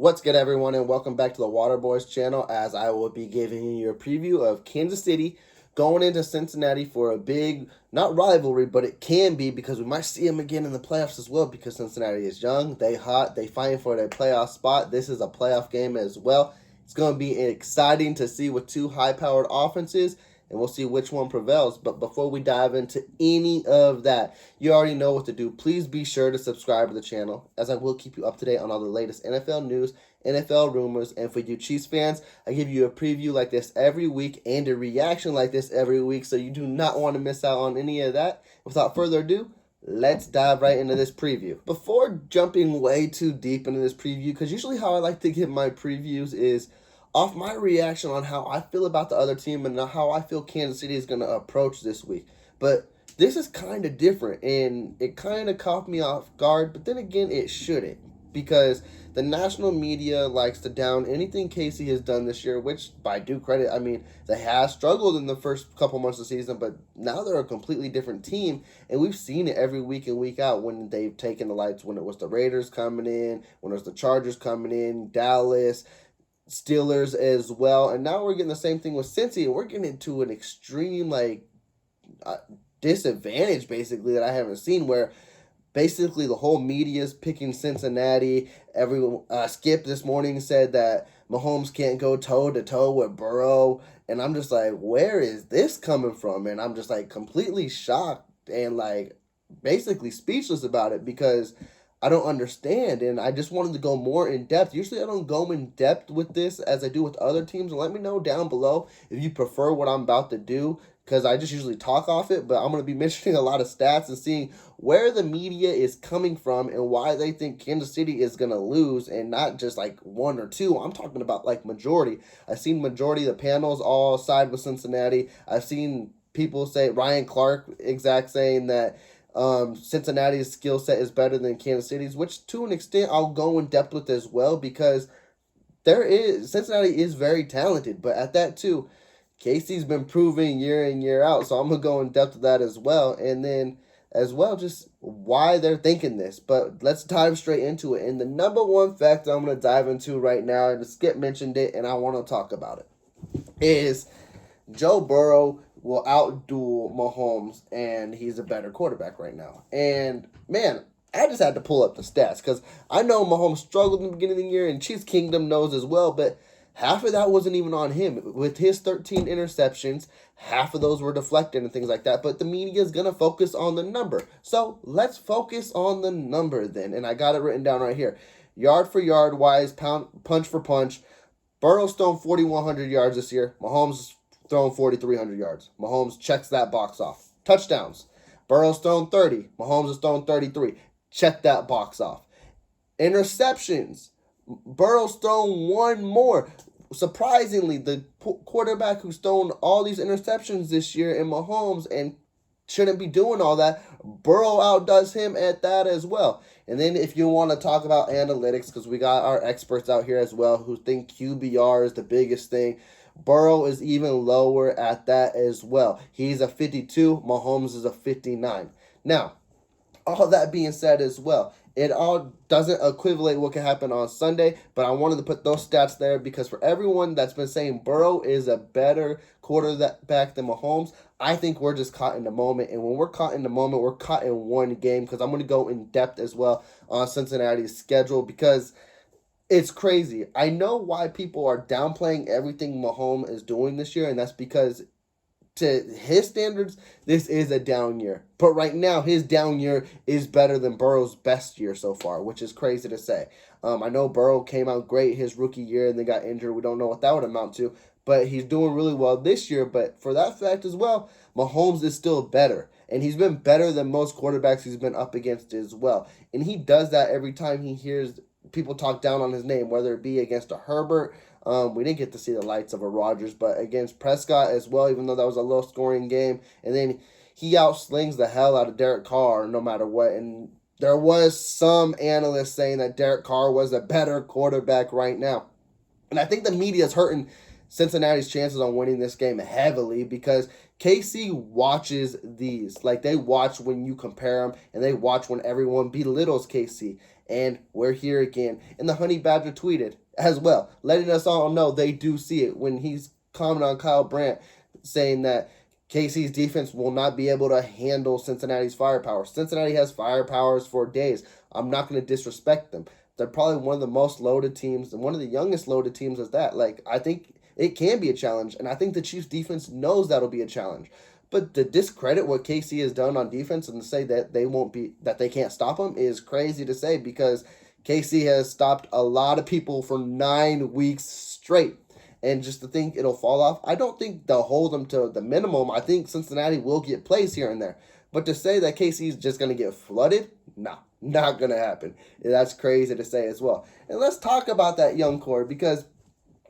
What's good, everyone, and welcome back to the Water Boys channel, as I will be giving you a preview of Kansas City going into Cincinnati for a big, not rivalry, but it can be because we might see them again in the playoffs as well, because Cincinnati is young, they hot, they fighting for their playoff spot. This is a playoff game as well. It's going to be exciting to see with two high-powered offenses, and we'll see which one prevails. But before we dive into any of that, you already know what to do. Please be sure to subscribe to the channel, as I will keep you up to date on all the latest NFL news, NFL rumors, and for you Chiefs fans, I give you a preview like this every week and a reaction like this every week, so you do not want to miss out on any of that. Without further ado, let's dive right into this preview. Before jumping way too deep into this preview, because usually how I like to give my previews is off my reaction on how I feel about the other team and how I feel Kansas City is going to approach this week. But this is kind of different, and it kind of caught me off guard, but then again, it shouldn't, because the national media likes to down anything Casey has done this year, which, by due credit, I mean, they have struggled in the first couple months of the season, but now they're a completely different team, and we've seen it every week in, week out when they've taken the lights, when it was the Raiders coming in, when it was the Chargers coming in, Dallas, Steelers as well, and now we're getting the same thing with Cincy, and we're getting into an extreme, disadvantage, basically, that I haven't seen, where basically the whole media is picking Cincinnati. Everyone, Skip this morning said that Mahomes can't go toe-to-toe with Burrow, and I'm just like, where is this coming from? And I'm just, completely shocked and, basically speechless about it, because I don't understand, and I just wanted to go more in depth. Usually I don't go in depth with this as I do with other teams. Let me know down below if you prefer what I'm about to do, because I just usually talk off it, but I'm going to be mentioning a lot of stats and seeing where the media is coming from and why they think Kansas City is going to lose, and not just one or two. I'm talking about majority. I've seen majority of the panels all side with Cincinnati. I've seen people say, Ryan Clark exact, saying that Cincinnati's skill set is better than Kansas City's, which to an extent I'll go in depth with as well, because Cincinnati is very talented, but at that too, Casey's been proving year in, year out, so I'm going to go in depth with that as well, and then as well just why they're thinking this. But let's dive straight into it, and the number one factor I'm going to dive into right now, and Skip mentioned it, and I want to talk about it, is Joe Burrow will outduel Mahomes, and he's a better quarterback right now. And, man, I just had to pull up the stats, because I know Mahomes struggled in the beginning of the year, and Chiefs Kingdom knows as well, but half of that wasn't even on him. With his 13 interceptions, half of those were deflected and things like that, but the media is going to focus on the number. So let's focus on the number then, and I got it written down right here. Yard for yard wise, punch for punch, Burrow's thrown 4,100 yards this year. Mahomes thrown 4,300 yards. Mahomes checks that box off. Touchdowns. Burrow's thrown 30. Mahomes has thrown 33. Check that box off. Interceptions. Burrow's thrown one more. Surprisingly, the quarterback who's thrown all these interceptions this year in Mahomes and shouldn't be doing all that, Burrow outdoes him at that as well. And then if you want to talk about analytics, because we got our experts out here as well who think QBR is the biggest thing, Burrow is even lower at that as well. He's a 52. Mahomes is a 59. Now, all that being said as well, it all doesn't equivalent what can happen on Sunday, but I wanted to put those stats there because for everyone that's been saying Burrow is a better quarterback than Mahomes, I think we're just caught in the moment. And when we're caught in the moment, we're caught in one game, because I'm going to go in depth as well on Cincinnati's schedule, because it's crazy. I know why people are downplaying everything Mahomes is doing this year, and that's because to his standards, this is a down year. But right now, his down year is better than Burrow's best year so far, which is crazy to say. I know Burrow came out great his rookie year and then got injured. We don't know what that would amount to, but he's doing really well this year. But for that fact as well, Mahomes is still better. And he's been better than most quarterbacks he's been up against as well. And he does that every time he hears people talk down on his name, whether it be against a Herbert. We didn't get to see the lights of a Rodgers, but against Prescott as well, even though that was a low-scoring game. And then he outslings the hell out of Derek Carr no matter what. And there was some analysts saying that Derek Carr was a better quarterback right now. And I think the media is hurting Cincinnati's chances on winning this game heavily because KC watches these. Like, they watch when you compare them, and they watch when everyone belittles KC. And we're here again. And the Honey Badger tweeted as well, letting us all know they do see it when he's commenting on Kyle Brandt, saying that KC's defense will not be able to handle Cincinnati's firepower. Cincinnati has firepowers for days. I'm not going to disrespect them. They're probably one of the most loaded teams and one of the youngest loaded teams as that. Like, I think it can be a challenge, and I think the Chiefs defense knows that'll be a challenge. But to discredit what KC has done on defense and to say that they can't stop them is crazy to say, because KC has stopped a lot of people for 9 weeks straight. And just to think it'll fall off, I don't think they'll hold them to the minimum. I think Cincinnati will get plays here and there. But to say that KC is just going to get flooded, no, not going to happen. That's crazy to say as well. And let's talk about that young core, because,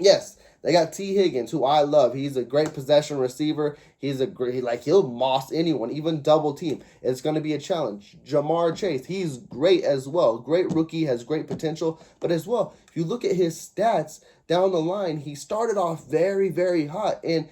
yes, they got T. Higgins, who I love. He's a great possession receiver. He's a great, he'll moss anyone, even double team. It's going to be a challenge. Jamar Chase, he's great as well. Great rookie, has great potential. But as well, if you look at his stats down the line, he started off very, very hot. And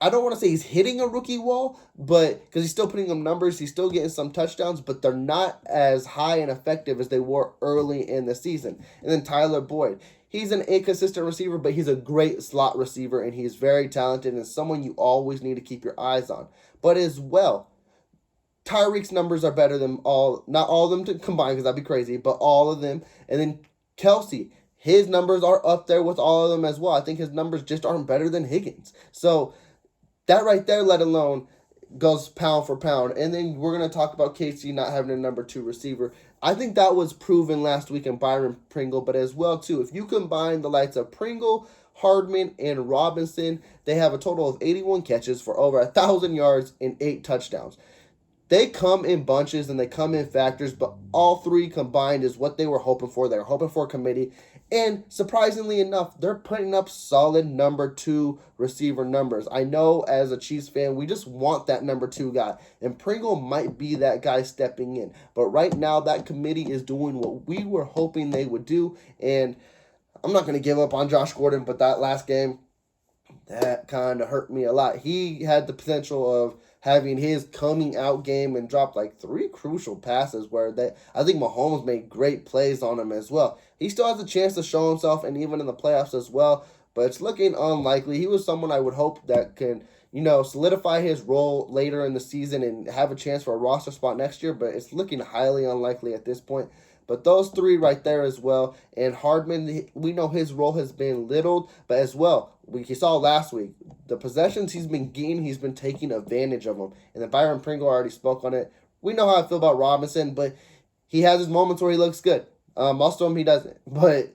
I don't want to say he's hitting a rookie wall, but because he's still putting up numbers, he's still getting some touchdowns, but they're not as high and effective as they were early in the season. And then Tyler Boyd. He's an inconsistent receiver, but he's a great slot receiver, and he's very talented and someone you always need to keep your eyes on. But as well, Tyreek's numbers are better than not all of them combined, because that'd be crazy, but all of them. And then Kelsey, his numbers are up there with all of them as well. I think his numbers just aren't better than Higgins. So that right there, let alone, goes pound for pound. And then we're going to talk about KC not having a number 2 receiver. I think that was proven last week in Byron Pringle, but as well, too, if you combine the likes of Pringle, Hardman, and Robinson, they have a total of 81 catches for over 1,000 yards and 8 touchdowns. They come in bunches and they come in factors, but all 3 combined is what they were hoping for. They were hoping for a committee. And surprisingly enough, they're putting up solid number 2 receiver numbers. I know as a Chiefs fan, we just want that number 2 guy. And Pringle might be that guy stepping in. But right now, that committee is doing what we were hoping they would do. And I'm not going to give up on Josh Gordon, but that last game, that kind of hurt me a lot. He had the potential of having his coming out game and dropped 3 crucial passes where I think Mahomes made great plays on him as well. He still has a chance to show himself, and even in the playoffs as well, but it's looking unlikely. He was someone I would hope that can, solidify his role later in the season and have a chance for a roster spot next year, but it's looking highly unlikely at this point. But those 3 right there as well. And Hardman, we know his role has been littled, but as well, we saw last week, the possessions he's been getting, he's been taking advantage of them. And then Byron Pringle already spoke on it. We know how I feel about Robinson, but he has his moments where he looks good. Most of them he doesn't. But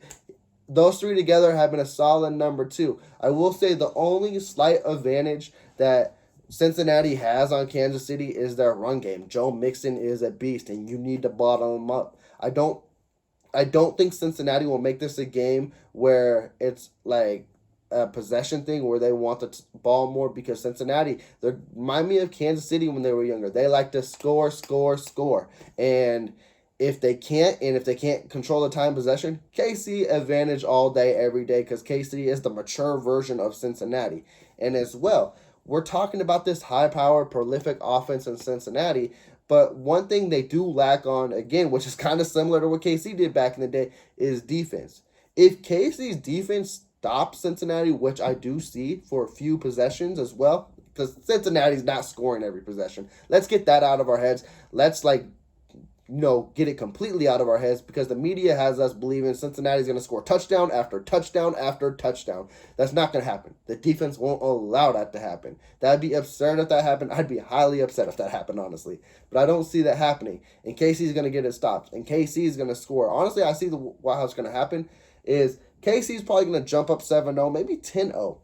those 3 together have been a solid number 2. I will say the only slight advantage that Cincinnati has on Kansas City is their run game. Joe Mixon is a beast, and you need to bottle him up. I don't think Cincinnati will make this a game where it's like a possession thing where they want the ball more, because Cincinnati, they remind me of Kansas City when they were younger. They like to score. And if they can't control the time possession, KC advantage all day, every day, because KC is the mature version of Cincinnati. And as well, we're talking about this high-powered, prolific offense in Cincinnati, but one thing they do lack on, again, which is kind of similar to what KC did back in the day, is defense. If KC's defense stops Cincinnati, which I do see for a few possessions as well, because Cincinnati's not scoring every possession. Let's get that out of our heads. Let's get it completely out of our heads, because the media has us believing Cincinnati's going to score touchdown after touchdown after touchdown. That's not going to happen. The defense won't allow that to happen. That'd be absurd if that happened. I'd be highly upset if that happened, honestly. But I don't see that happening. And KC's going to get it stopped. And KC's going to score. Honestly, I see what's going to happen is KC's probably going to jump up 7-0, maybe 10-0.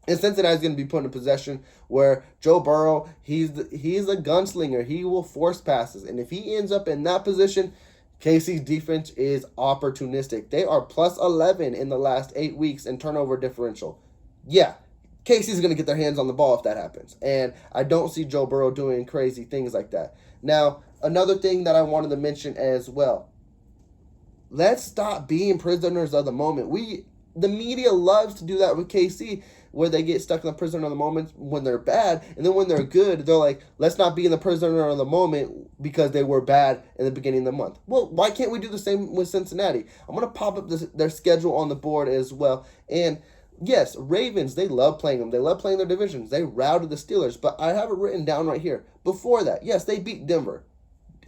And Cincinnati's going to be put in a possession where Joe Burrow, he's a gunslinger. He will force passes. And if he ends up in that position, KC's defense is opportunistic. They are plus 11 in the last 8 weeks in turnover differential. Yeah, KC's going to get their hands on the ball if that happens. And I don't see Joe Burrow doing crazy things like that. Now, another thing that I wanted to mention as well. Let's stop being prisoners of the moment. the media loves to do that with KC, where they get stuck in the prisoner of the moment when they're bad, and then when they're good, they're like, let's not be in the prisoner of the moment because they were bad in the beginning of the month. Well, why can't we do the same with Cincinnati? I'm going to pop up their schedule on the board as well. And yes, Ravens, they love playing them. They love playing their divisions. They routed the Steelers, but I have it written down right here. Before that, yes, they beat Denver.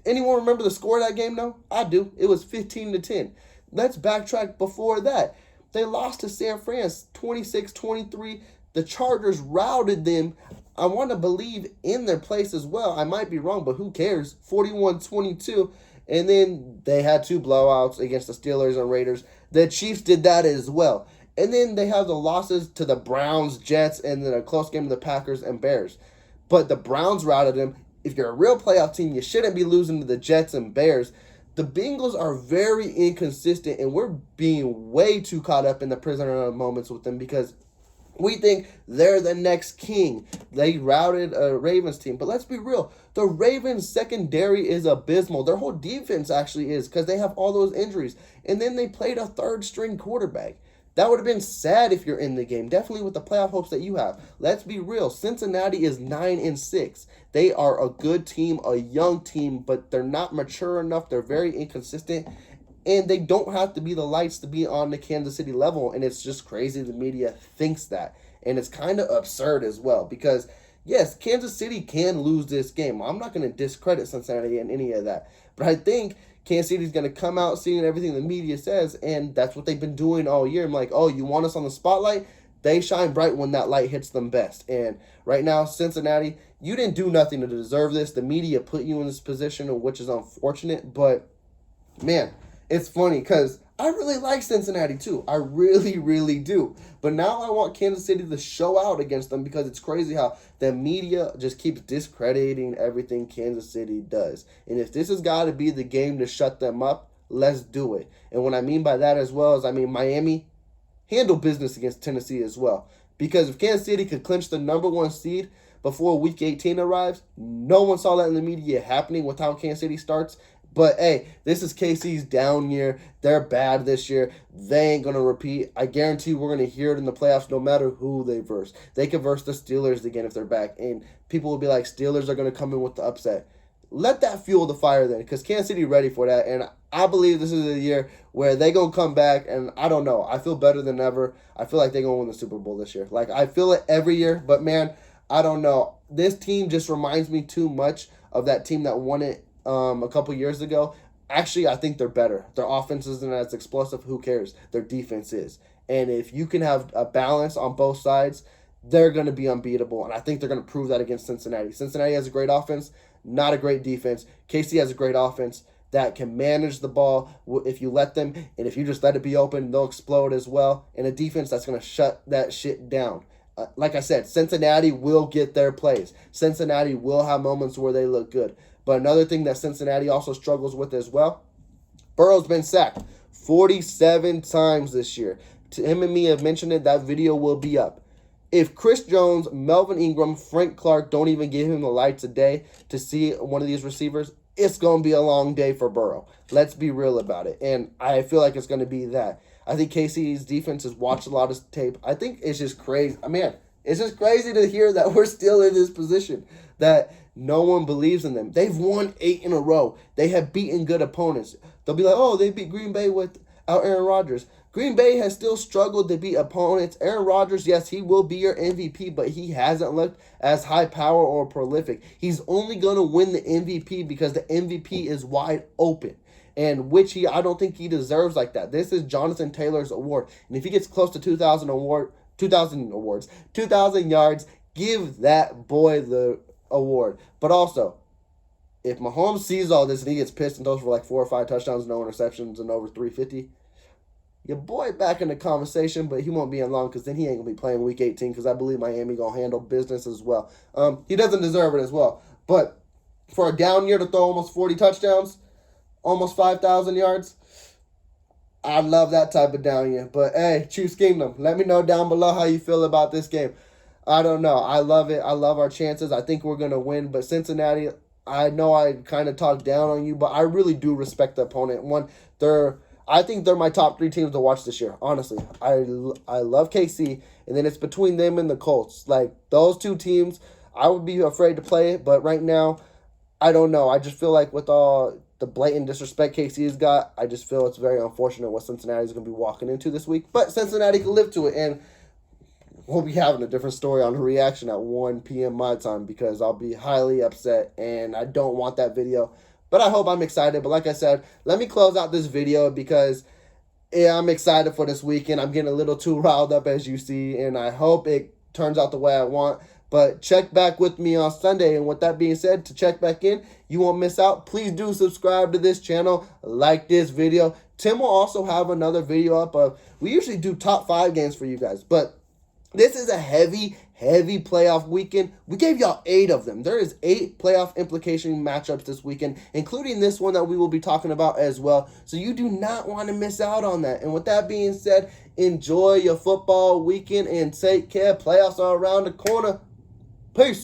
Anyone remember the score of that game? No? I do. It was 15-10. Let's backtrack before that. They lost to San Fran 26-23. The Chargers routed them. I want to believe in their place as well. I might be wrong, but who cares? 41-22. And then they had 2 blowouts against the Steelers and Raiders. The Chiefs did that as well. And then they have the losses to the Browns, Jets, and then a close game to the Packers and Bears. But the Browns routed them. If you're a real playoff team, you shouldn't be losing to the Jets and Bears. The Bengals are very inconsistent, and we're being way too caught up in the prisoner moments with them because we think they're the next king. They routed a Ravens team. But let's be real. The Ravens secondary is abysmal. Their whole defense actually is because they have all those injuries. And then they played a third-string quarterback. That would have been sad if you're in the game, definitely with the playoff hopes that you have. Let's be real. Cincinnati is 9-6. They are a good team, a young team, but they're not mature enough. They're very inconsistent, and they don't have to be the lights to be on the Kansas City level, and it's just crazy the media thinks that. And it's kind of absurd as well because, yes, Kansas City can lose this game. I'm not going to discredit Cincinnati in any of that, but I think Kansas City's going to come out seeing everything the media says, and that's what they've been doing all year. I'm like, oh, you want us on the spotlight? They shine bright when that light hits them best. And right now, Cincinnati, you didn't do nothing to deserve this. The media put you in this position, which is unfortunate. But, man, it's funny because I really like Cincinnati too. I really, really do. But now I want Kansas City to show out against them because it's crazy how the media just keeps discrediting everything Kansas City does. And if this has got to be the game to shut them up, let's do it. And what I mean by that as well is, I mean, Miami handle business against Tennessee as well. Because if Kansas City could clinch the number 1 seed before Week 18 arrives, no one saw that in the media happening with how Kansas City starts. But, hey, this is KC's down year. They're bad this year. They ain't going to repeat. I guarantee we're going to hear it in the playoffs no matter who they verse. They could verse the Steelers again if they're back. And people will be like, Steelers are going to come in with the upset. Let that fuel the fire then because Kansas City ready for that. And I believe this is a year where they going to come back. And I don't know. I feel better than ever. I feel like they're going to win the Super Bowl this year. Like, I feel it every year. But, man, I don't know. This team just reminds me too much of that team that won it a couple years ago. Actually, I think they're better. Their offense isn't as explosive. Who cares? Their defense is. And if you can have a balance on both sides, they're going to be unbeatable. And I think they're going to prove that against Cincinnati. Cincinnati has a great offense, not a great defense. KC has a great offense that can manage the ball if you let them. And if you just let it be open, they'll explode as well. And a defense that's going to shut that shit down. Like I said, Cincinnati will get their plays. Cincinnati will have moments where they look good. But another thing that Cincinnati also struggles with as well, Burrow's been sacked 47 times this year. Tim and me have mentioned it. That video will be up. If Chris Jones, Melvin Ingram, Frank Clark don't even give him the lights a day to see one of these receivers, it's going to be a long day for Burrow. Let's be real about it. And I feel like it's going to be that. I think KC's defense has watched a lot of tape. I think it's just crazy. Man, it's just crazy to hear that we're still in this position, that no one believes in them. They've won 8 in a row. They have beaten good opponents. They'll be like, oh, they beat Green Bay without Aaron Rodgers. Green Bay has still struggled to beat opponents. Aaron Rodgers, yes, he will be your MVP, but he hasn't looked as high power or prolific. He's only going to win the MVP because the MVP is wide open, and which I don't think he deserves like that. This is Jonathan Taylor's award, and if he gets close to 2,000 yards, give that boy the award. But also, if Mahomes sees all this and he gets pissed and throws for like 4 or 5 touchdowns, no interceptions, and over 350, your boy back in the conversation, but he won't be in long because then he ain't going to be playing Week 18 because I believe Miami going to handle business as well. He doesn't deserve it as well. But for a down year to throw almost 40 touchdowns, almost 5,000 yards, I love that type of down year. But, hey, Chiefs Kingdom, let me know down below how you feel about this game. I don't know. I love it. I love our chances. I think we're going to win. But Cincinnati, I know I kind of talked down on you, but I really do respect the opponent. I think they're my top 3 teams to watch this year. Honestly, I love KC, and then it's between them and the Colts. Like those 2 teams, I would be afraid to play it, but right now, I don't know. I just feel like with all the blatant disrespect KC's got, I just feel it's very unfortunate what Cincinnati's going to be walking into this week. But Cincinnati can live to it, and we'll be having a different story on the reaction at 1 p.m. my time because I'll be highly upset, and I don't want that video. But I hope I'm excited. But like I said, let me close out this video because I'm excited for this weekend. I'm getting a little too riled up, as you see, and I hope it turns out the way I want. But check back with me on Sunday. And with that being said, to check back in, you won't miss out. Please do subscribe to this channel. Like this video. Tim will also have another video up of, we usually do top 5 games for you guys. But this is a heavy playoff weekend. We gave y'all 8 of them. There is 8 playoff implication matchups this weekend, including this one that we will be talking about as well. So you do not want to miss out on that. And with that being said, enjoy your football weekend and take care. Playoffs are around the corner. Peace.